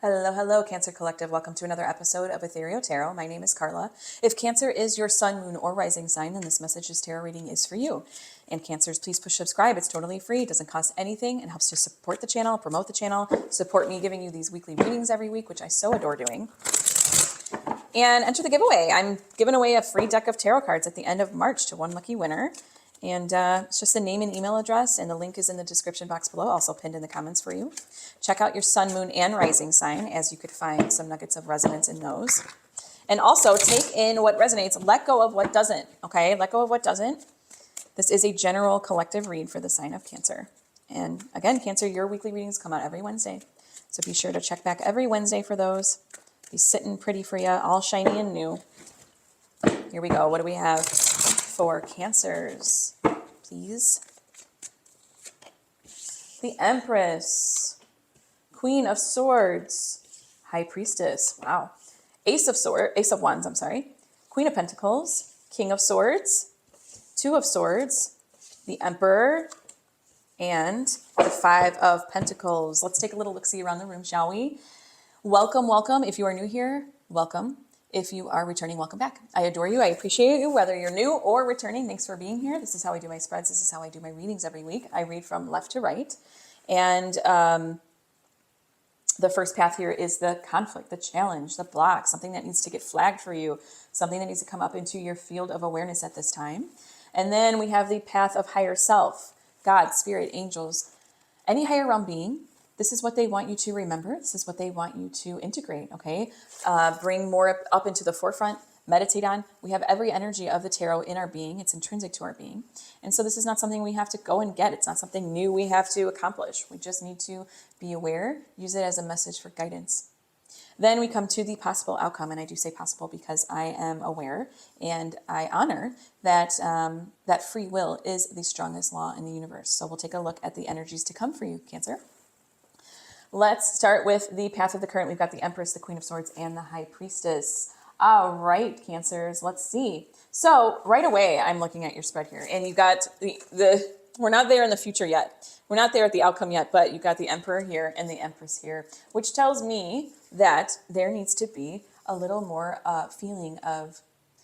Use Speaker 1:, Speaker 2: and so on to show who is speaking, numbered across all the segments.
Speaker 1: Hello, hello, Cancer Collective. Welcome to another episode of Ethereal Tarot. My name is Carla. If Cancer is your sun, moon, or rising sign, then this message's tarot reading is for you. And Cancers, please push subscribe. It's totally free. It doesn't cost anything and helps to support the channel, promote the channel, support me giving you these weekly readings every week, which I so adore doing. And enter the giveaway. I'm giving away a free deck of tarot cards at the end of March to one lucky winner. And it's just a name and email address, and the link is in the description box below, also pinned in the comments for you. Check out your sun, moon, and rising sign, as you could find some nuggets of resonance in those. And also take in what resonates, let go of what doesn't, okay? Let go of what doesn't. This is a general collective read for the sign of Cancer. And again, Cancer, your weekly readings come out every Wednesday. So be sure to check back every Wednesday for those. Be sitting pretty for you, all shiny and new. Here we go. What do we have for Cancers, please? The Empress, Queen of Swords, High Priestess, wow. Ace of Wands, I'm sorry. Queen of Pentacles, King of Swords, Two of Swords, the Emperor, and the Five of Pentacles. Let's take a little look-see around the room, shall we? Welcome, welcome. If you are new here, welcome. If you are returning, welcome back. I adore you. I appreciate you, whether you're new or returning. Thanks for being here. This is how I do my spreads. This is how I do my readings every week. I read from left to right. And the first path here is the conflict, the challenge, the block, something that needs to get flagged for you, something that needs to come up into your field of awareness at this time. And then we have the path of higher self, God, spirit, angels, any higher realm being. This is what they want you to remember. This is what they want you to integrate, okay? Bring more up into the forefront, meditate on. We have every energy of the tarot in our being. It's intrinsic to our being. And so this is not something we have to go and get. It's not something new we have to accomplish. We just need to be aware, use it as a message for guidance. Then we come to the possible outcome, and I do say possible because I am aware and I honor that that free will is the strongest law in the universe. So we'll take a look at the energies to come for you, Cancer. Let's start with the path of the current. We've got the Empress, the Queen of Swords, and the High Priestess. All right, Cancers, let's see. So right away, I'm looking at your spread here, and you got the we're not there in the future yet. We're not there at the outcome yet, but you've got the Emperor here and the Empress here, which tells me that there needs to be a little more feeling of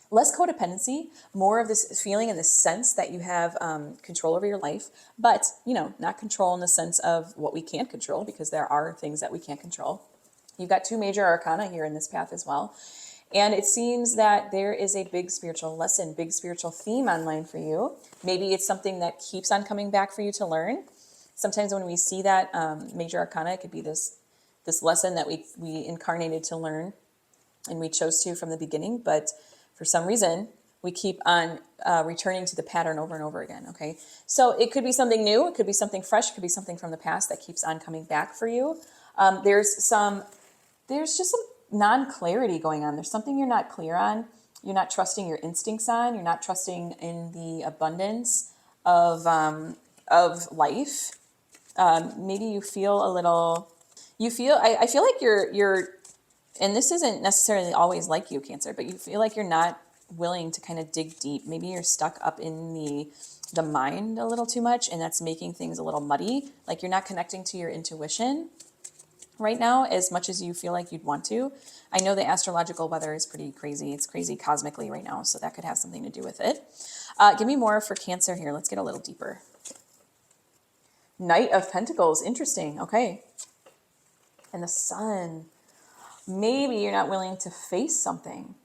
Speaker 1: less codependency, more of this feeling and this sense that you have control over your life, but, you know, not control in the sense of what we can't control, because there are things that we can't control. You've got two major arcana here in this path as well. And it seems that there is a big spiritual lesson, big spiritual theme online for you. Maybe it's something that keeps on coming back for you to learn. Sometimes when we see that major arcana, it could be this lesson that we incarnated to learn and we chose to from the beginning, but for some reason, we keep on returning to the pattern over and over again, okay? So it could be something new. It could be something fresh. It could be something from the past that keeps on coming back for you. There's just some non-clarity going on. There's something you're not clear on. You're not trusting your instincts on. You're not trusting in the abundance of life. Maybe you feel a little, I feel like you're, and this isn't necessarily always like you, Cancer, but you feel like you're not willing to kind of dig deep. Maybe you're stuck up in the mind a little too much, and that's making things a little muddy. Like you're not connecting to your intuition right now as much as you feel like you'd want to. I know the astrological weather is pretty crazy. It's crazy cosmically right now, so that could have something to do with it. Give me more for Cancer here. Let's get a little deeper. Knight of Pentacles. Interesting. Okay. And the Sun. Maybe you're not willing to face something,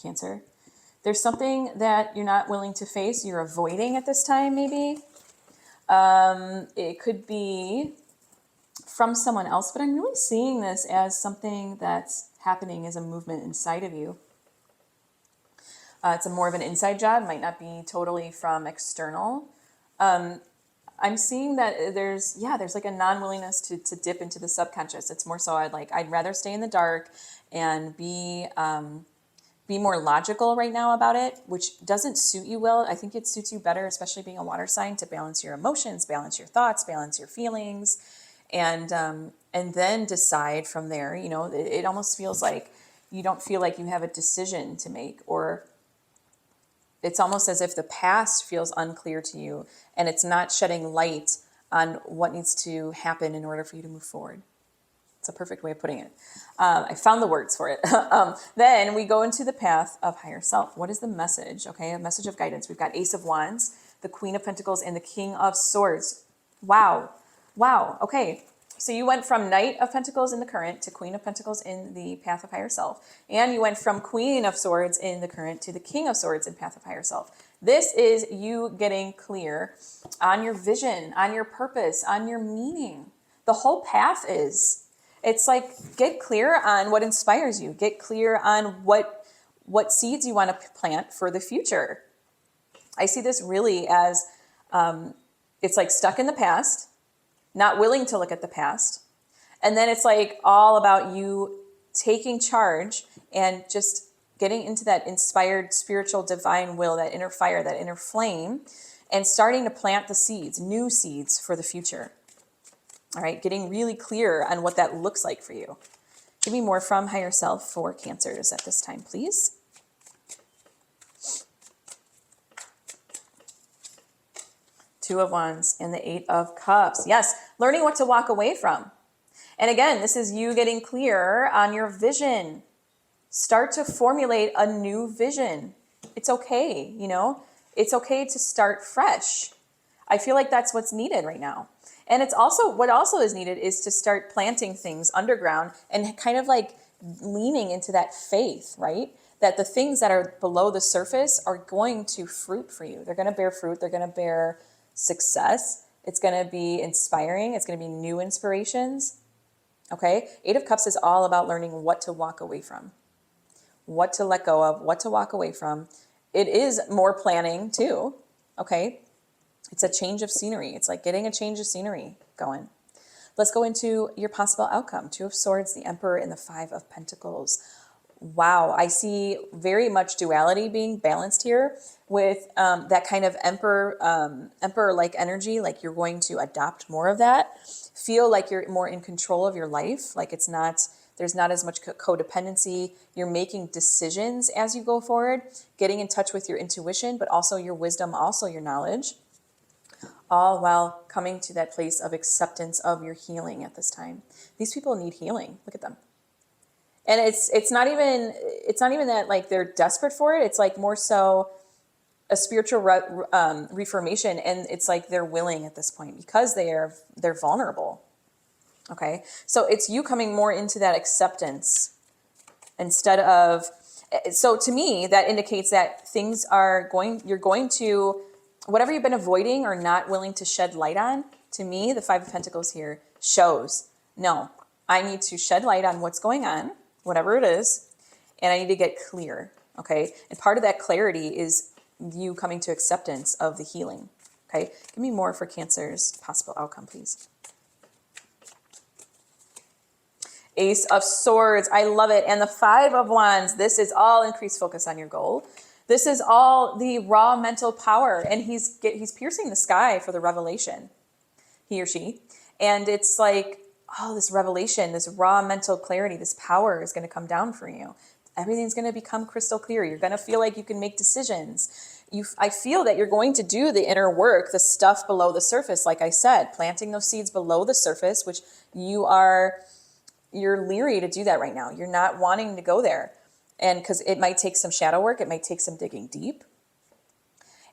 Speaker 1: Cancer. There's something that you're not willing to face. You're avoiding at this time, maybe. It could be from someone else, but I'm really seeing this as something that's happening as a movement inside of you. It's more of an inside job. It might not be totally from external. I'm seeing that there's like a non-willingness to dip into the subconscious. It's more so I'd rather stay in the dark and be more logical right now about it, which doesn't suit you well. I think it suits you better, especially being a water sign, to balance your emotions, balance your thoughts, balance your feelings, and then decide from there. You know, it almost feels like you don't feel like you have a decision to make, or it's almost as if the past feels unclear to you and it's not shedding light on what needs to happen in order for you to move forward. It's a perfect way of putting it. I found the words for it. Then we go into the path of higher self. What is the message? Okay, a message of guidance. We've got Ace of Wands, the Queen of Pentacles, and the King of Swords. Wow. Wow. Okay. So you went from Knight of Pentacles in the current to Queen of Pentacles in the path of higher self. And you went from Queen of Swords in the current to the King of Swords in path of higher self. This is you getting clear on your vision, on your purpose, on your meaning. The whole path is. It's like, get clear on what inspires you. Get clear on what seeds you want to plant for the future. I see this really as it's like stuck in the past, not willing to look at the past. And then it's like all about you taking charge and just getting into that inspired spiritual divine will, that inner fire, that inner flame, and starting to plant the seeds, new seeds for the future. All right, getting really clear on what that looks like for you. Give me more from higher self for Cancers at this time, please. Two of Wands and the Eight of Cups. Yes, learning what to walk away from. And again, this is you getting clear on your vision. Start to formulate a new vision. It's okay, you know? It's okay to start fresh. I feel like that's what's needed right now. And it's also, what also is needed is to start planting things underground and kind of like leaning into that faith, right? That the things that are below the surface are going to fruit for you. They're going to bear fruit. They're going to bear success. It's going to be inspiring. It's going to be new inspirations. Okay. Eight of Cups is all about learning what to walk away from, what to let go of, what to walk away from. It is more planning too. Okay. It's a change of scenery. It's like getting a change of scenery going. Let's go into your possible outcome. Two of Swords, the Emperor, and the Five of Pentacles. Wow, I see very much duality being balanced here with that kind of emperor-like energy, like you're going to adopt more of that. Feel like you're more in control of your life, like it's not, there's not as much codependency. You're making decisions as you go forward, getting in touch with your intuition, but also your wisdom, also your knowledge, all while coming to that place of acceptance of your healing at this time. These people need healing. Look at them. And it's not even that like they're desperate for it. It's like more so a spiritual reformation, and it's like they're willing at this point because they're vulnerable. Okay, so it's you coming more into that acceptance instead of. So to me, that indicates that things are going. You're going to whatever you've been avoiding or not willing to shed light on. To me, the Five of Pentacles here shows no. I need to shed light on what's going on, whatever it is, and I need to get clear, okay? And part of that clarity is you coming to acceptance of the healing, okay? Give me more for Cancer's possible outcome, please. Ace of Swords, I love it. And the Five of Wands, this is all increased focus on your goal. This is all the raw mental power, and he's piercing the sky for the revelation, he or she. And it's like, oh, this revelation, this raw mental clarity, this power is going to come down for you. Everything's going to become crystal clear. You're going to feel like you can make decisions. I feel that you're going to do the inner work, the stuff below the surface, like I said, planting those seeds below the surface, which you're leery to do that right now. You're not wanting to go there. And because it might take some shadow work, it might take some digging deep.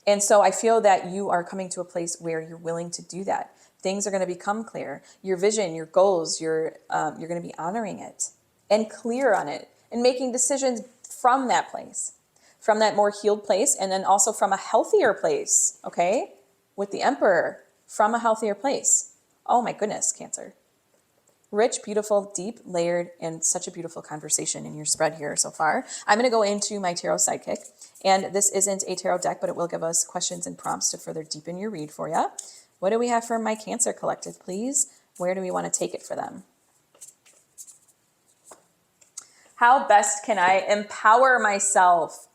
Speaker 1: And so I feel that you are coming to a place where you're willing to do that. Things are going to become clear. Your vision, your goals, you're going to be honoring it and clear on it and making decisions from that place, from that more healed place, and then also from a healthier place, okay? With the Emperor, from a healthier place. Oh my goodness, Cancer. Rich, beautiful, deep, layered, and such a beautiful conversation in your spread here so far. I'm going to go into my tarot sidekick, and this isn't a tarot deck, but it will give us questions and prompts to further deepen your read for you. What do we have for my Cancer collective, please? Where do we want to take it for them? How best can I empower myself?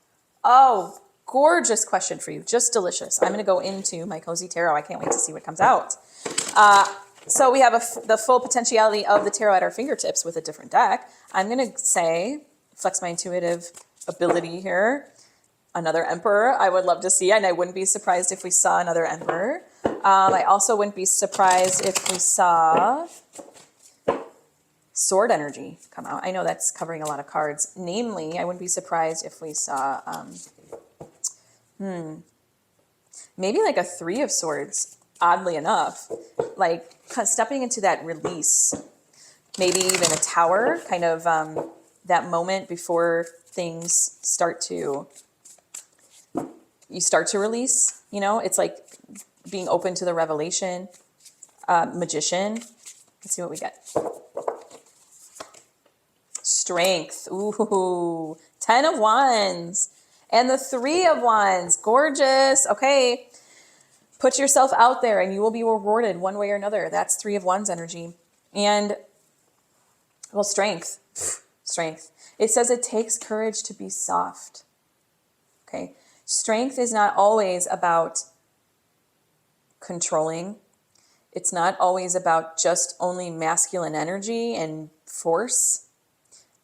Speaker 1: Oh, gorgeous question for you. Just delicious. I'm going to go into my Cozy Tarot. I can't wait to see what comes out. So we have the full potentiality of the tarot at our fingertips with a different deck. I'm going to say, flex my intuitive ability here. Another Emperor I would love to see, and I wouldn't be surprised if we saw another Emperor. I also wouldn't be surprised if we saw Sword energy come out. I know that's covering a lot of cards. Namely, I wouldn't be surprised if we saw maybe like a 3 of Swords, oddly enough. Like stepping into that release. Maybe even a Tower, kind of that moment before things start to, you start to release, you know? It's like being open to the revelation. Magician. Let's see what we get. Strength. Ooh. 10 of Wands. And the 3 of Wands. Gorgeous. Okay. Put yourself out there and you will be rewarded one way or another. That's 3 of Wands energy. And, well, strength. Strength. It says it takes courage to be soft. Okay. Strength is not always about controlling. It's not always about just only masculine energy and force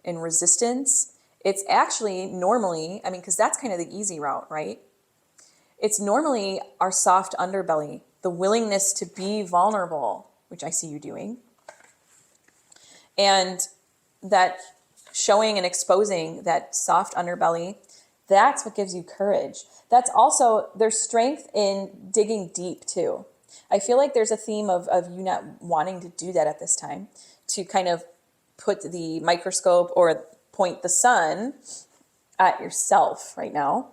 Speaker 1: and resistance. It's actually normally, I mean, because that's kind of the easy route, right? It's normally our soft underbelly, the willingness to be vulnerable, which I see you doing. And that showing and exposing that soft underbelly, that's what gives you courage. That's also, there's strength in digging deep too. I feel like there's a theme of you not wanting to do that at this time, to kind of put the microscope or point the sun at yourself right now.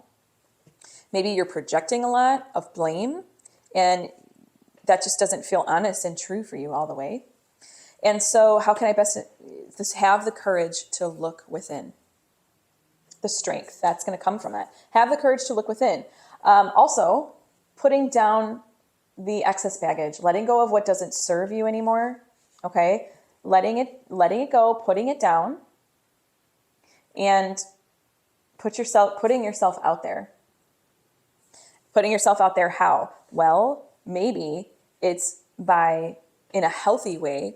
Speaker 1: Maybe you're projecting a lot of blame and that just doesn't feel honest and true for you all the way. And so how can I best have the courage to look within? The strength, that's going to come from that. Have the courage to look within. Also, putting down the excess baggage, letting go of what doesn't serve you anymore. Okay. Letting it go, putting it down, and putting yourself out there. Putting yourself out there how? Well, maybe it's by, in a healthy way,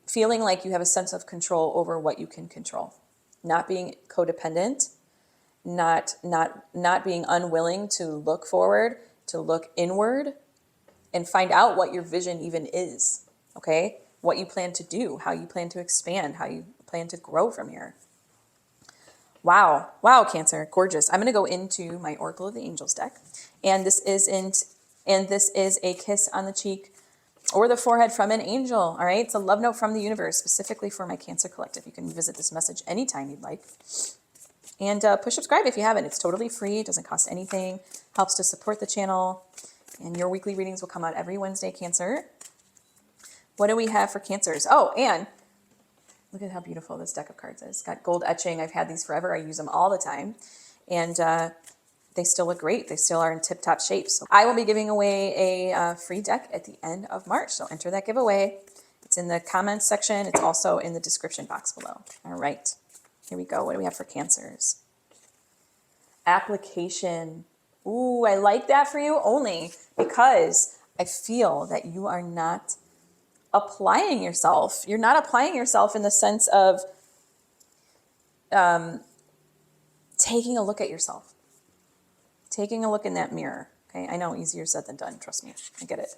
Speaker 1: feeling like you have a sense of control over what you can control. Not being codependent, not being unwilling to look forward, to look inward and find out what your vision even is, okay? What you plan to do, how you plan to expand, how you plan to grow from here. Wow, Cancer, gorgeous. I'm going to go into my Oracle of the Angels deck, and this is a kiss on the cheek or the forehead from an angel, all right? It's a love note from the universe, specifically for my Cancer collective. You can visit this message anytime you'd like. And push subscribe if you haven't. It's totally free. It doesn't cost anything. Helps to support the channel. And your weekly readings will come out every Wednesday, Cancer. What do we have for Cancers? Oh, and look at how beautiful this deck of cards is. It's got gold etching. I've had these forever. I use them all the time. And they still look great. They still are in tip-top shape. So I will be giving away a free deck at the end of March. So enter that giveaway. It's in the comments section. It's also in the description box below. All right. Here we go. What do we have for Cancers? Application. Ooh, I like that for you only because I feel that you are not applying yourself. You're not applying yourself in the sense of taking a look at yourself. Taking a look in that mirror. Okay, I know, easier said than done. Trust me, I get it.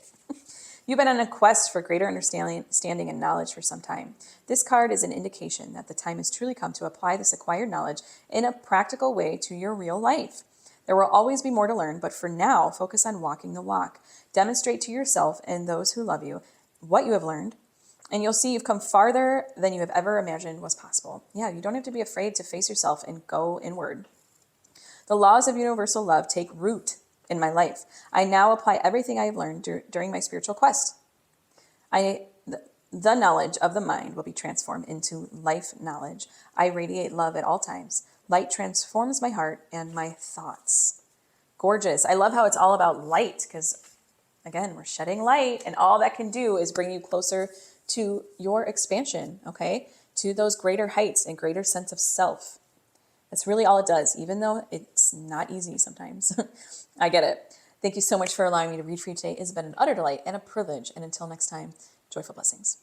Speaker 1: You've been on a quest for greater understanding and knowledge for some time. This card is an indication that the time has truly come to apply this acquired knowledge in a practical way to your real life. There will always be more to learn, but for now, focus on walking the walk. Demonstrate to yourself and those who love you what you have learned, and you'll see you've come farther than you have ever imagined was possible. Yeah, you don't have to be afraid to face yourself and go inward. The laws of universal love take root in my life. I now apply everything I have learned during my spiritual quest. The knowledge of the mind will be transformed into life knowledge. I radiate love at all times. Light transforms my heart and my thoughts. Gorgeous. I love how it's all about light because, again, we're shedding light and all that can do is bring you closer to your expansion, okay? To those greater heights and greater sense of self. That's really all it does, even though it's not easy sometimes. I get it. Thank you so much for allowing me to read for you today. It's been an utter delight and a privilege. And until next time, joyful blessings.